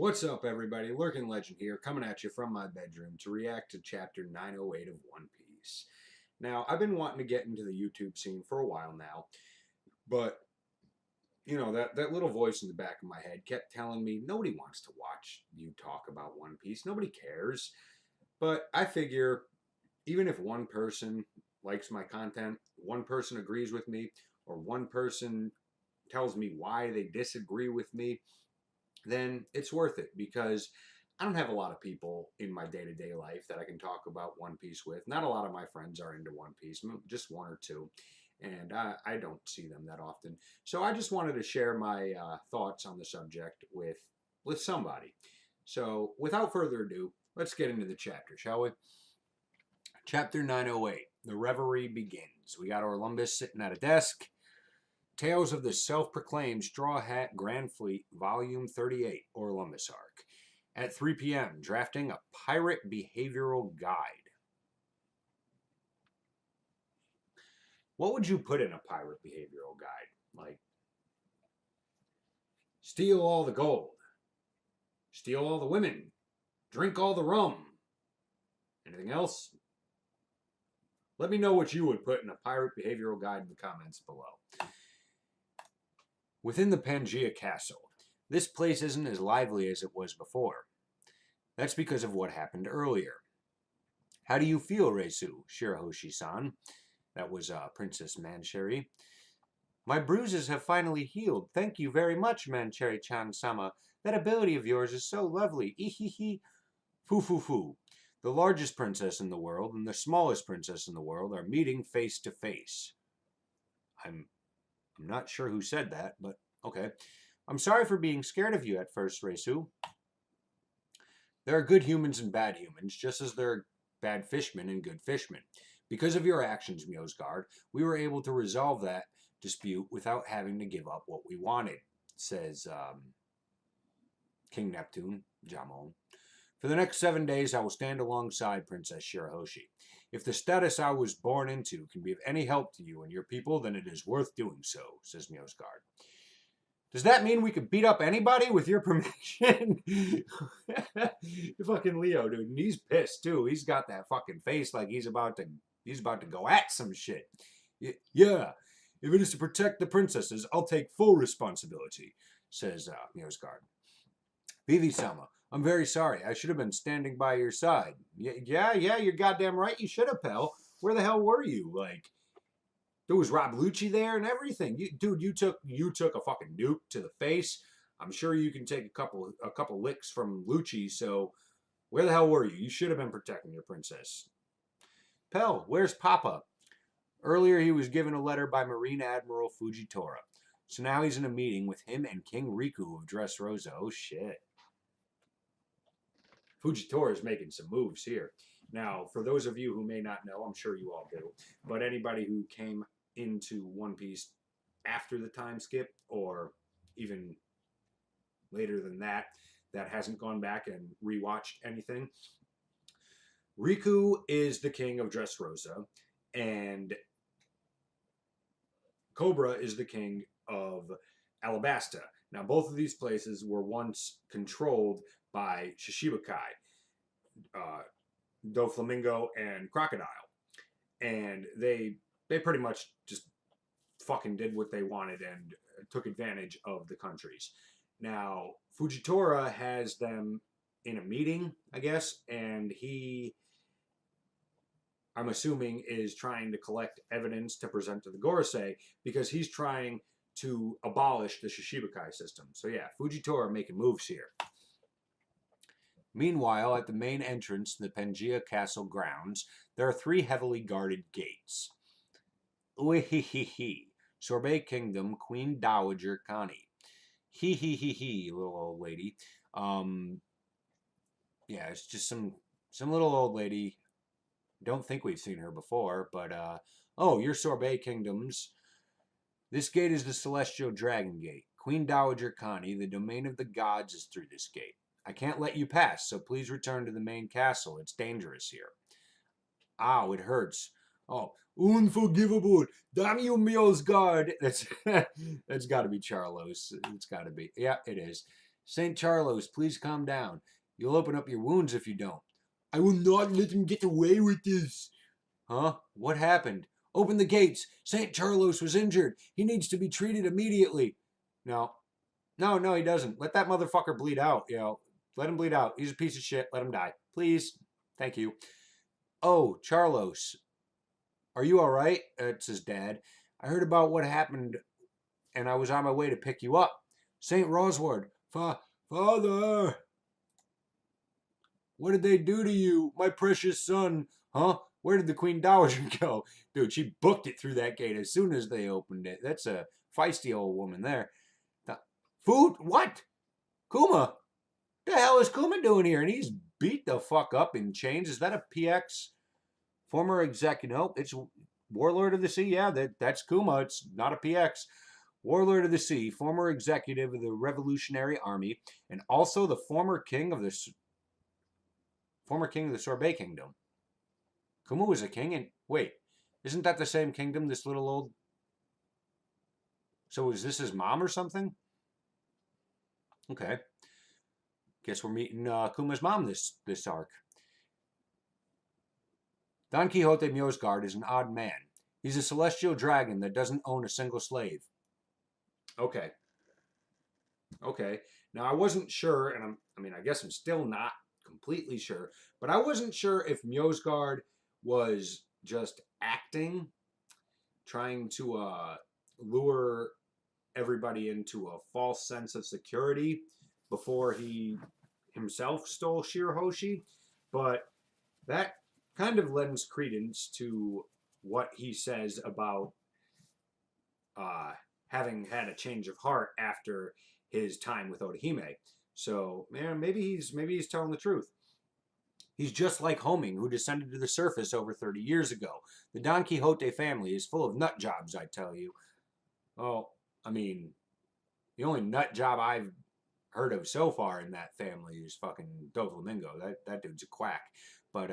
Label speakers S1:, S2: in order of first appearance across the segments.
S1: What's up, everybody? Lurking Legend here, coming at you from my bedroom to react to chapter 908 of One Piece. Now, I've been wanting to get into the YouTube scene for a while now, but that little voice in the back of my head kept telling me nobody wants to watch you talk about One Piece. Nobody cares. But I figure even if one person likes my content, one person agrees with me, or one person tells me why they disagree with me, then it's worth it because I don't have a lot of people in my day to day life that I can talk about One Piece with. Not a lot of my friends are into One Piece, just one or two, and I don't see them that often. So I just wanted to share my thoughts on the subject with somebody. So without further ado, let's get into the chapter, shall we? Chapter 908. The reverie begins. We got Orlumbus sitting at a desk. Tales of the Self-Proclaimed Straw Hat Grand Fleet, Volume 38, Orlumbus Arc. At 3 p.m., drafting a pirate behavioral guide. What would you put in a pirate behavioral guide? Like, steal all the gold, steal all the women, drink all the rum. Anything else? Let me know what you would put in a pirate behavioral guide in the comments below. Within the Pangaea Castle, this place isn't as lively as it was before. That's because of what happened earlier. How do you feel, Reisu, Shirahoshi-san? That was Princess Mancherry. My bruises have finally healed. Thank you very much, Mancherry-chan-sama. That ability of yours is so lovely. Ehehe. Foo-foo-foo. The largest princess in the world and the smallest princess in the world are meeting face to face. I'm not sure who said that, but okay. I'm sorry for being scared of you at first, Reisu. There are good humans and bad humans, just as there are bad fishmen and good fishmen. Because of your actions, Miosgard, we were able to resolve that dispute without having to give up what we wanted, says King Neptune, Jamon. For the next 7 days, I will stand alongside Princess Shirahoshi. If the status I was born into can be of any help to you and your people, then it is worth doing so, says Miosgard. Does that mean we could beat up anybody with your permission? Fucking Leo, dude. And he's pissed, too. He's got that fucking face like he's about to go at some shit. Yeah, if it is to protect the princesses, I'll take full responsibility, says Miosgard. Vivi-sama, I'm very sorry. I should have been standing by your side. Yeah, you're goddamn right. You should have, pal. Where the hell were you? Like, there was Rob Lucci there and everything. Dude, you took a fucking nuke to the face. I'm sure you can take a couple licks from Lucci. So, where the hell were you? You should have been protecting your princess. Pell, where's Papa? Earlier, he was given a letter by Marine Admiral Fujitora. So now he's in a meeting with him and King Riku of Dressrosa. Oh shit. Fujitora is making some moves here. Now, for those of you who may not know, I'm sure you all do, but anybody who came into One Piece after the time skip, or even later than that, that hasn't gone back and rewatched anything, Riku is the king of Dressrosa, and Cobra is the king of Alabasta. Now, both of these places were once controlled by Shishibukai, Doflamingo, and Crocodile. And they pretty much just fucking did what they wanted and took advantage of the countries. Now, Fujitora has them in a meeting, I guess, and he, I'm assuming, is trying to collect evidence to present to the Gorosei because he's trying to abolish the Shishibukai system. So yeah, Fujitora making moves here. Meanwhile, at the main entrance to the Pangaea Castle grounds, there are 3 heavily guarded gates. Uehehehe. Sorbet Kingdom, Queen Dowager Connie. He, little old lady. Yeah, it's just some little old lady. Don't think we've seen her before, but oh, you're Sorbet Kingdoms. This gate is the Celestial Dragon Gate. Queen Dowager Connie, the domain of the gods, is through this gate. I can't let you pass, so please return to the main castle. It's dangerous here. Ow, it hurts. Oh, unforgivable. Damn you, Miosgard. That's got to be Charlos. It's got to be. Yeah, it is. St. Charlos, please calm down. You'll open up your wounds if you don't. I will not let him get away with this. Huh? What happened? Open the gates. St. Charlos was injured. He needs to be treated immediately. No. No, he doesn't. Let that motherfucker bleed out, Let him bleed out. He's a piece of shit. Let him die. Please. Thank you. Oh, Charlos. Are you all right? It's his dad. I heard about what happened, and I was on my way to pick you up. St. Rosward. Father. What did they do to you? My precious son. Huh? Where did the Queen Dowager go? Dude, she booked it through that gate as soon as they opened it. That's a feisty old woman there. Food? What? Kuma? The hell is Kuma doing here? And he's beat the fuck up in chains. Is that a PX? Former executive? No, it's Warlord of the Sea. Yeah, that's Kuma. It's not a PX. Warlord of the Sea, former executive of the Revolutionary Army, and also the former king of the Sorbet Kingdom. Kuma was a king, and wait, isn't that the same kingdom? This little old. So is this his mom or something? Okay. Guess we're meeting Kuma's mom this arc. Don Quixote Mjosgard is an odd man. He's a celestial dragon that doesn't own a single slave. Okay. Now I wasn't sure, and I guess I'm still not completely sure, but I wasn't sure if Mjosgard was just acting, trying to lure everybody into a false sense of security before he himself stole Shirahoshi, but that kind of lends credence to what he says about having had a change of heart after his time with Orihime. So, maybe he's telling the truth. He's just like Homing, who descended to the surface over 30 years ago. The Don Quixote family is full of nut jobs, I tell you. Well, the only nut job I've heard of so far in that family is fucking Doflamingo. That dude's a quack. But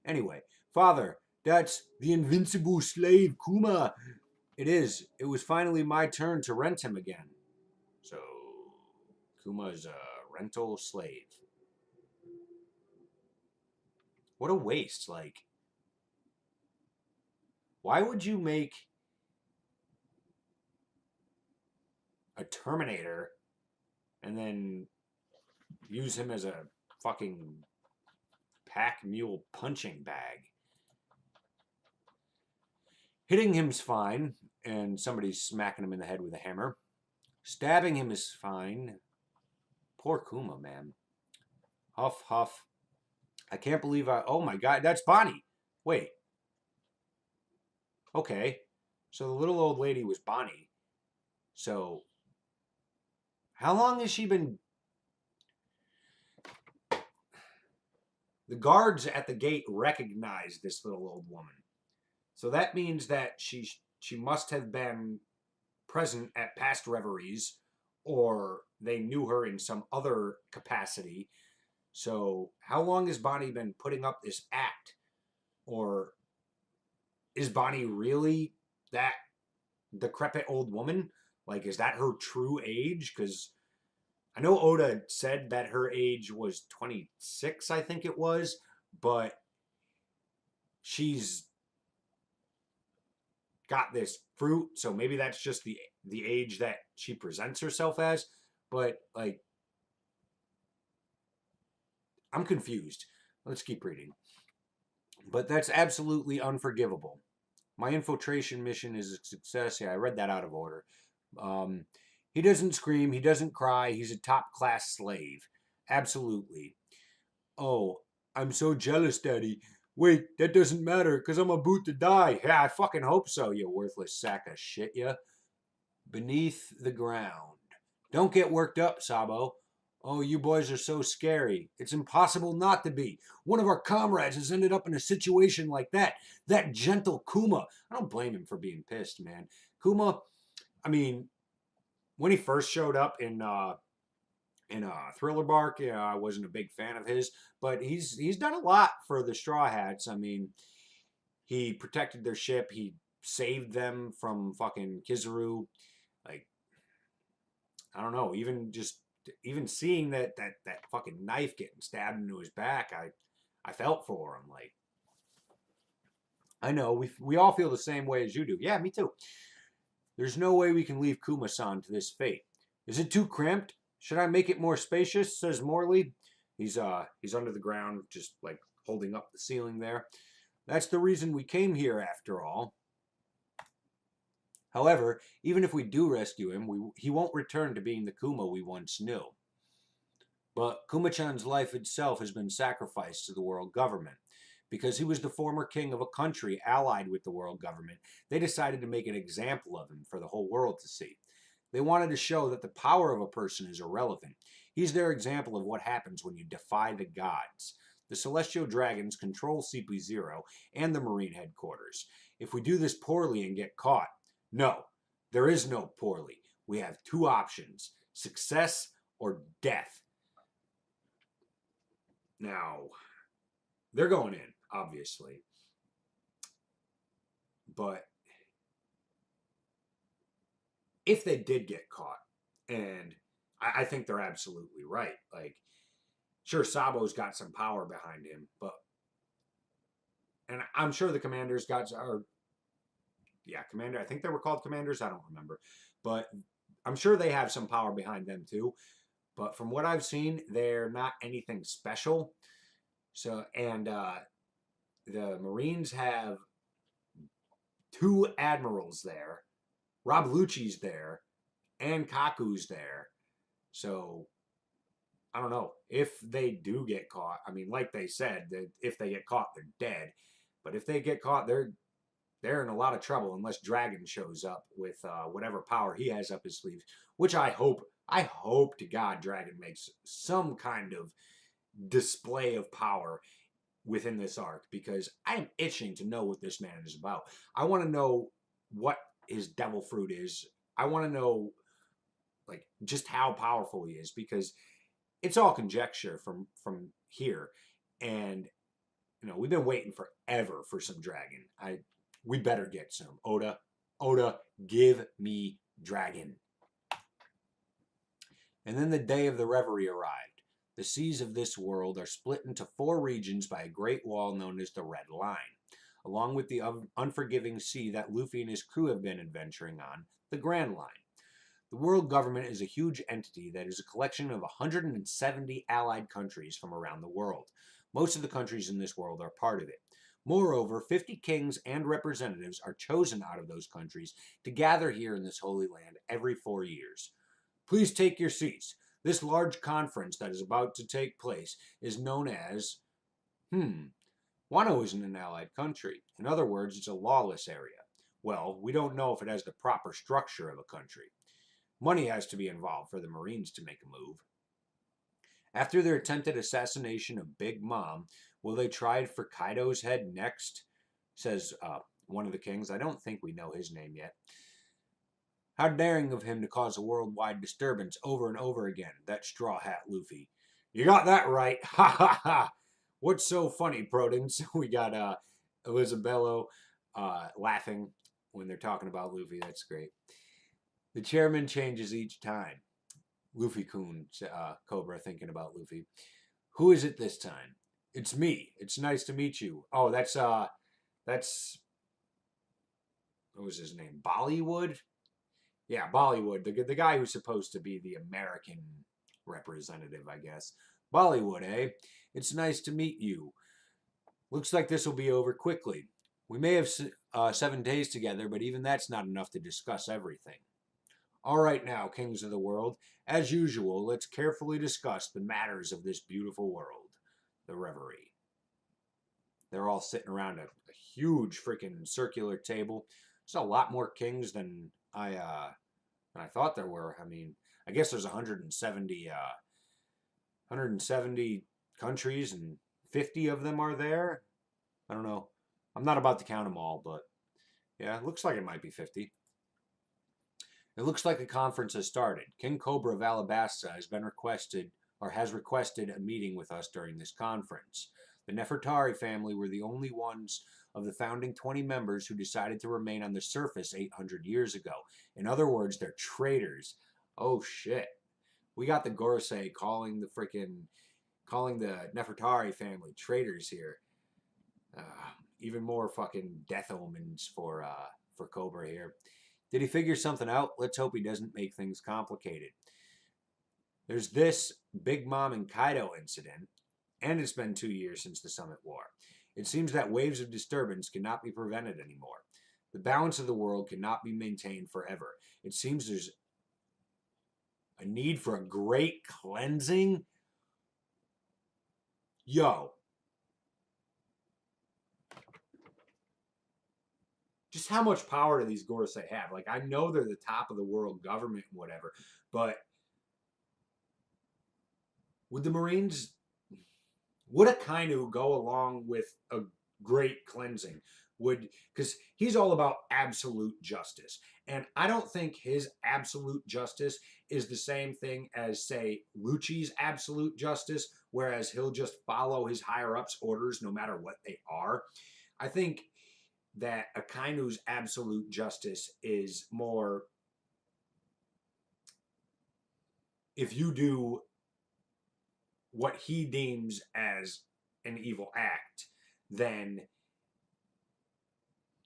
S1: anyway, Father, that's the invincible slave Kuma. It is. It was finally my turn to rent him again. So, Kuma's a rental slave. What a waste. Like, why would you make a Terminator and then use him as a fucking pack mule punching bag? Hitting him's fine, and somebody's smacking him in the head with a hammer. Stabbing him is fine. Poor Kuma, man. Huff, huff. I can't believe oh my god, that's Bonnie. Wait. Okay. So the little old lady was Bonnie. So, how long has she been... The guards at the gate recognized this little old woman. So that means that she must have been present at past reveries, or they knew her in some other capacity. So how long has Bonnie been putting up this act? Or is Bonnie really that decrepit old woman? Like, is that her true age? Because I know Oda said that her age was 26, I think it was, but she's got this fruit, so maybe that's just the age that she presents herself as. But, like, I'm confused. Let's keep reading. But that's absolutely unforgivable. My infiltration mission is a success. Yeah, I read that out of order. He doesn't scream. He doesn't cry. He's a top-class slave. Absolutely. Oh, I'm so jealous, Daddy. Wait, that doesn't matter, because I'm about to die. Yeah, I fucking hope so, you worthless sack of shit, ya. Beneath the ground. Don't get worked up, Sabo. Oh, you boys are so scary. It's impossible not to be. One of our comrades has ended up in a situation like that. That gentle Kuma. I don't blame him for being pissed, man. Kuma, when he first showed up in Thriller Bark, I wasn't a big fan of his, but he's done a lot for the Straw Hats. He protected their ship. He saved them from fucking Kizaru. Like, I don't know, even just even seeing that fucking knife getting stabbed into his back, I felt for him. Like, I know we all feel the same way as you do. Yeah, me too. There's no way we can leave Kuma-san to this fate. Is it too cramped? Should I make it more spacious? Says Morley. He's under the ground, just like holding up the ceiling there. That's the reason we came here, after all. However, even if we do rescue him, he won't return to being the Kuma we once knew. But Kuma-chan's life itself has been sacrificed to the world government. Because he was the former king of a country allied with the world government, they decided to make an example of him for the whole world to see. They wanted to show that the power of a person is irrelevant. He's their example of what happens when you defy the gods. The Celestial Dragons control CP0 and the Marine headquarters. If we do this poorly and get caught, no, there is no poorly. We have two options, success or death. Now, they're going in, obviously. But if they did get caught, and I think they're absolutely right. Like, sure, Sabo's got some power behind him, and I'm sure the commanders commander. I think they were called commanders. I don't remember, but I'm sure they have some power behind them too. But from what I've seen, they're not anything special. So, and the Marines have two admirals there. Rob Lucci's there, and Kaku's there. So, I don't know. If they do get caught, I mean, like they said, that if they get caught, they're dead. But if they get caught, they're in a lot of trouble unless Dragon shows up with whatever power he has up his sleeves. Which I hope to God Dragon makes some kind of display of power within this arc, because I'm itching to know what this man is about. I want to know what his devil fruit is. I want to know, like, just how powerful he is, because it's all conjecture from here, and we've been waiting forever for some Dragon. We better get some. Oda, give me Dragon. And then the day of the reverie arrived. The seas of this world are split into 4 regions by a great wall known as the Red Line, along with the unforgiving sea that Luffy and his crew have been adventuring on, the Grand Line. The world government is a huge entity that is a collection of 170 allied countries from around the world. Most of the countries in this world are part of it. Moreover, 50 kings and representatives are chosen out of those countries to gather here in this holy land every 4 years. Please take your seats. This large conference that is about to take place is known as... Wano isn't an allied country. In other words, it's a lawless area. Well, we don't know if it has the proper structure of a country. Money has to be involved for the Marines to make a move. After their attempted assassination of Big Mom, will they try for Kaido's head next? Says one of the kings. I don't think we know his name yet. How daring of him to cause a worldwide disturbance over and over again, that straw hat Luffy. You got that right. Ha ha ha. What's so funny, Prudence? We got Elizabello laughing when they're talking about Luffy. That's great. The chairman changes each time. Luffy-kun, Cobra thinking about Luffy. Who is it this time? It's me. It's nice to meet you. Oh, that's what was his name? Bollywood? Yeah, Bollywood. The guy who's supposed to be the American representative, I guess. Bollywood, eh? It's nice to meet you. Looks like this will be over quickly. We may have 7 days together, but even that's not enough to discuss everything. All right now, kings of the world, as usual, let's carefully discuss the matters of this beautiful world. The reverie. They're all sitting around a huge freaking circular table. There's a lot more kings than I thought there were. I mean, I guess there's 170 countries and 50 of them are there. I don't know. I'm not about to count them all, but yeah, it looks like it might be 50. It looks like a conference has started. King Cobra of Alabasta has requested a meeting with us during this conference. The Nefertari family were the only ones of the founding 20 members who decided to remain on the surface 800 years ago. In other words, they're traitors. Oh shit. We got the Gorosei calling the Nefertari family traitors here. Even more fucking death omens for Cobra here. Did he figure something out? Let's hope he doesn't make things complicated. There's this Big Mom and Kaido incident, and it's been 2 years since the Summit War. It seems that waves of disturbance cannot be prevented anymore. The balance of the world cannot be maintained forever. It seems there's a need for a great cleansing. Yo. Just how much power do these Gorosei have? Like, I know they're the top of the world government and whatever, but would the Marines, would Akainu go along with a great cleansing? Because he's all about absolute justice. And I don't think his absolute justice is the same thing as, say, Lucci's absolute justice, whereas he'll just follow his higher-ups' orders no matter what they are. I think that Akainu's absolute justice is more, if you do what he deems as an evil act, then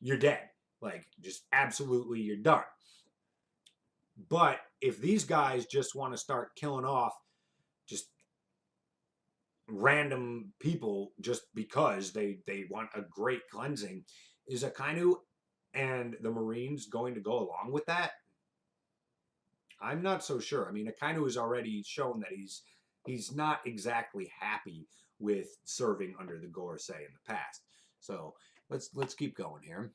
S1: you're dead. Like, just absolutely, you're done. But if these guys just want to start killing off just random people just because they want a great cleansing, is Akainu and the Marines going to go along with that? I'm not so sure. I mean, Akainu has already shown that he's not exactly happy with serving under the Gorosei in the past. So let's keep going here.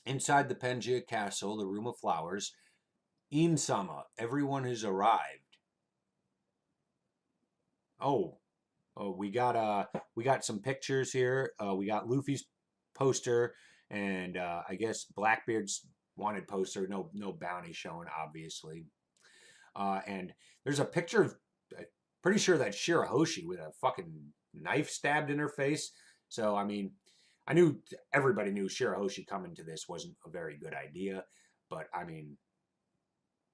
S1: Inside the Penjia Castle, the Room of Flowers, Im-sama, everyone has arrived. Oh, we got some pictures here. We got Luffy's poster, and I guess Blackbeard's wanted poster. No bounty shown, obviously. And there's a picture of, I'm pretty sure that's Shirahoshi with a fucking knife stabbed in her face. So I mean, everybody knew Shirahoshi coming to this wasn't a very good idea, but I mean,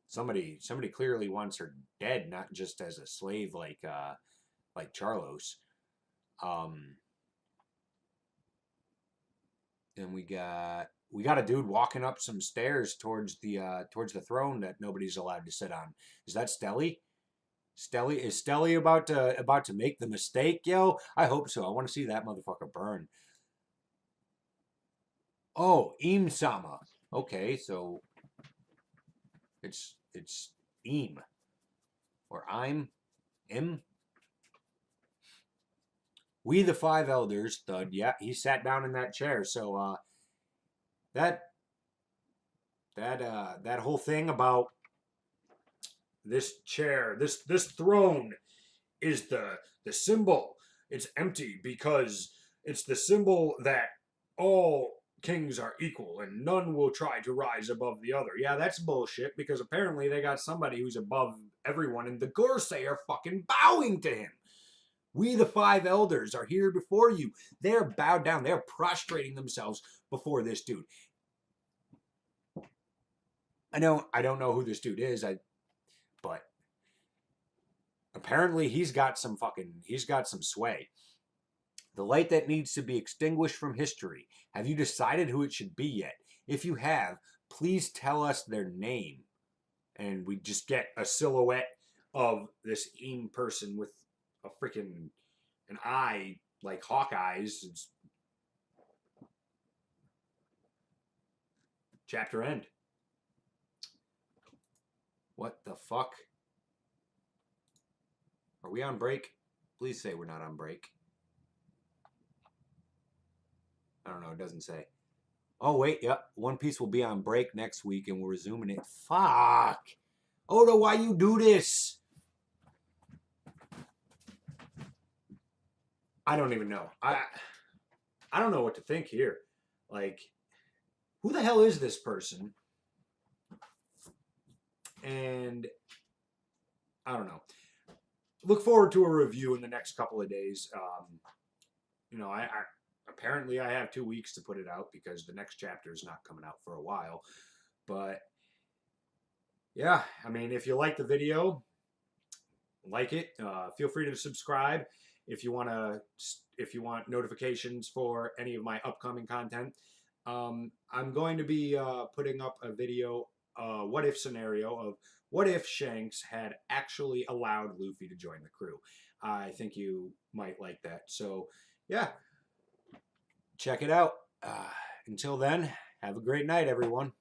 S1: somebody clearly wants her dead, not just as a slave like Charlos. And we got a dude walking up some stairs towards the throne that nobody's allowed to sit on. Is that Stelly? Is Stelly about to make the mistake, yo? I hope so. I want to see that motherfucker burn. Oh, Im-sama. Okay, so it's Im or Im. We the Five Elders, thud. Yeah, he sat down in that chair. So that whole thing about this chair, this throne is the symbol. It's empty because it's the symbol that all kings are equal and none will try to rise above the other. Yeah, that's bullshit, because apparently they got somebody who's above everyone, and the Gorosei are fucking bowing to him. We, the Five Elders, are here before you. They're bowed down. They're prostrating themselves before this dude. I don't know who this dude is, but apparently he's got some sway. The light that needs to be extinguished from history. Have you decided who it should be yet? If you have, please tell us their name. And we just get a silhouette of this Im person with a freaking an eye like Hawkeye's. It's chapter end. What the fuck? Are we on break? Please say we're not on break. I don't know, it doesn't say. Oh, wait, yep. One Piece will be on break next week, and we're resuming it. Fuck! Oda, why you do this? I don't even know. I don't know what to think here. Like, who the hell is this person? And I don't know. Look forward to a review in the next couple of days. I apparently I have 2 weeks to put it out because the next chapter is not coming out for a while. But yeah, I mean, if you like the video, like it. Feel free to subscribe if you want notifications for any of my upcoming content. I'm going to be putting up a video, what if scenario of what if Shanks had actually allowed Luffy to join the crew. I think you might like that. So yeah, check it out. Until then, have a great night, everyone.